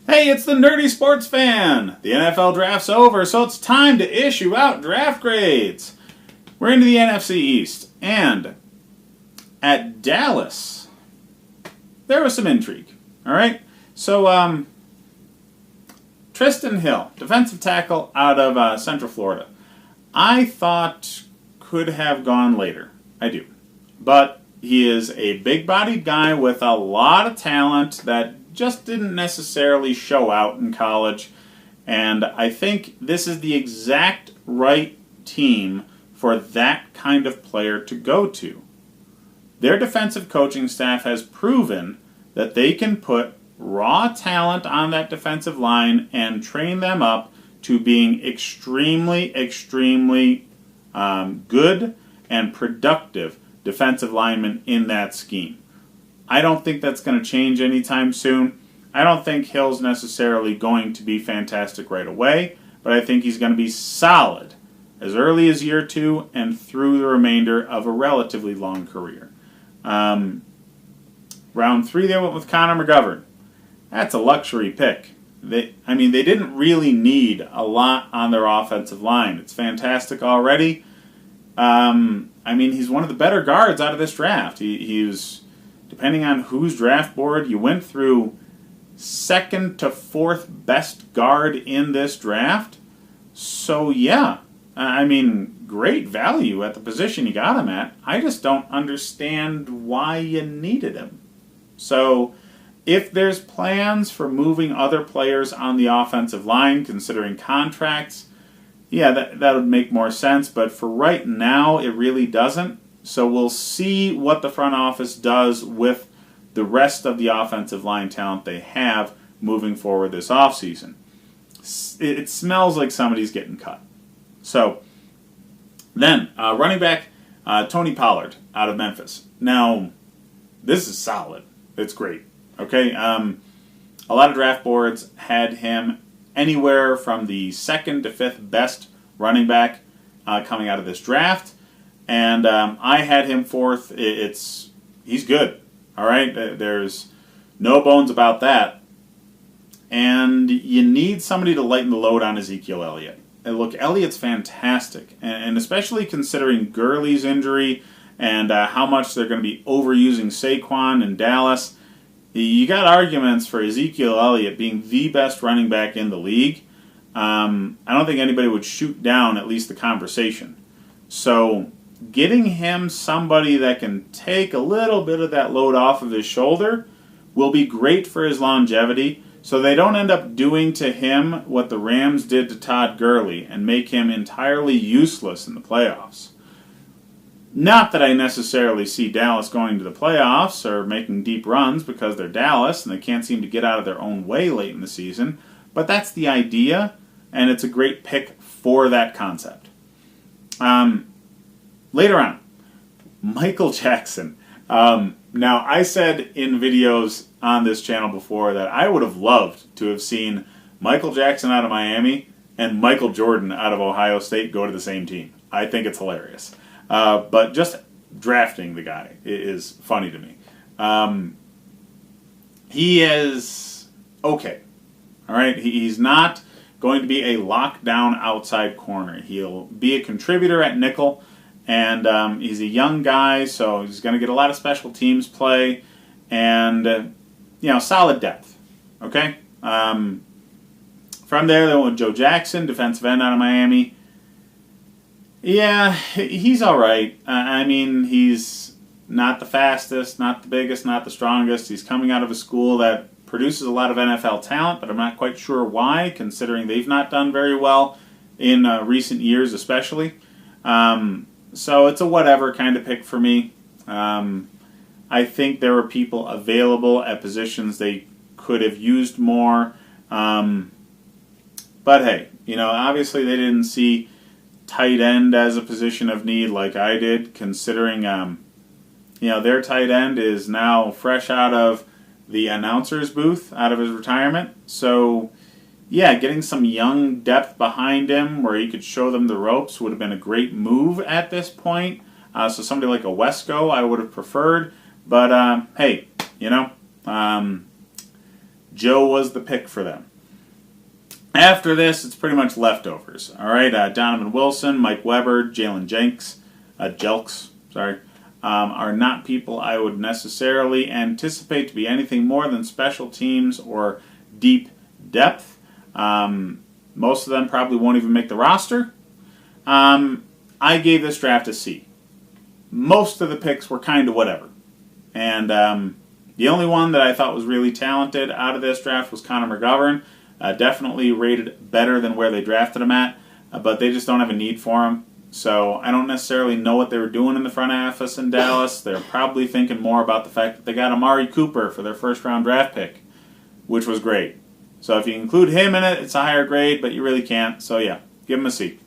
Hey, it's the Nerdy Sports Fan! The NFL draft's over, so it's time to issue out draft grades. We're into the NFC East, and at Dallas, there was some intrigue. Alright? So, Tristan Hill, defensive tackle out of Central Florida, I thought could have gone later. I do. But he is a big-bodied guy with a lot of talent that just didn't necessarily show out in college. And I think this is the exact right team for that kind of player to go to. Their defensive coaching staff has proven that they can put raw talent on that defensive line and train them up to being extremely good and productive defensive linemen in that scheme. I don't think that's going to change anytime soon. I don't think Hill's necessarily going to be fantastic right away, but I think he's going to be solid as early as year 2 and through the remainder of a relatively long career. Round 3, they went with Connor McGovern. That's a luxury pick. They didn't really need a lot on their offensive line. It's fantastic already. He's one of the better guards out of this draft. He's, depending on whose draft board you went through, 2nd to 4th best guard in this draft. So, yeah. Great value at the position you got him at. I just don't understand why you needed him. So, if there's plans for moving other players on the offensive line, considering contracts, yeah, that would make more sense. But for right now, it really doesn't. So we'll see what the front office does with the rest of the offensive line talent they have moving forward this offseason. It smells like somebody's getting cut. So then, running back Tony Pollard out of Memphis. Now, this is solid. It's great. Okay, a lot of draft boards had him anywhere from the 2nd to 5th best running back coming out of this draft. And I had him 4th. He's good. All right? There's no bones about that. And you need somebody to lighten the load on Ezekiel Elliott. And look, Elliott's fantastic. And especially considering Gurley's injury and how much they're going to be overusing Saquon in Dallas, you got arguments for Ezekiel Elliott being the best running back in the league. I don't think anybody would shoot down at least the conversation. So getting him somebody that can take a little bit of that load off of his shoulder will be great for his longevity, so they don't end up doing to him what the Rams did to Todd Gurley and make him entirely useless in the playoffs. Not that I necessarily see Dallas going to the playoffs or making deep runs because they're Dallas and they can't seem to get out of their own way late in the season, but that's the idea, and it's a great pick for that concept. Later on, Michael Jackson. Now, I said in videos on this channel before that I would have loved to have seen Michael Jackson out of Miami and Michael Jordan out of Ohio State go to the same team. I think it's hilarious. But just drafting the guy is funny to me. He is okay. All right? He's not going to be a lockdown outside corner. He'll be a contributor at nickel. And he's a young guy, so he's going to get a lot of special teams play and, solid depth. Okay? From there, they went with Joe Jackson, defensive end out of Miami. Yeah, he's all right. He's not the fastest, not the biggest, not the strongest. He's coming out of a school that produces a lot of NFL talent, but I'm not quite sure why, considering they've not done very well in recent years especially. So it's a whatever kind of pick for me. I think there were people available at positions they could have used more. But hey, obviously they didn't see tight end as a position of need like I did, considering, their tight end is now fresh out of the announcer's booth, out of his retirement. So, yeah, getting some young depth behind him where he could show them the ropes would have been a great move at this point. So somebody like a Wesco I would have preferred. But, hey, Joe was the pick for them. After this, it's pretty much leftovers. All right, Donovan Wilson, Mike Weber, Jalen Jelks, are not people I would necessarily anticipate to be anything more than special teams or deep depth. Most of them probably won't even make the roster. I gave this draft a C. Most of the picks were kind of whatever. And the only one that I thought was really talented out of this draft was Connor McGovern. Definitely rated better than where they drafted him at, but they just don't have a need for him. So I don't necessarily know what they were doing in the front office in Dallas. They're probably thinking more about the fact that they got Amari Cooper for their first-round draft pick, which was great. So if you include him in it, it's a higher grade, but you really can't. So yeah, give him a C.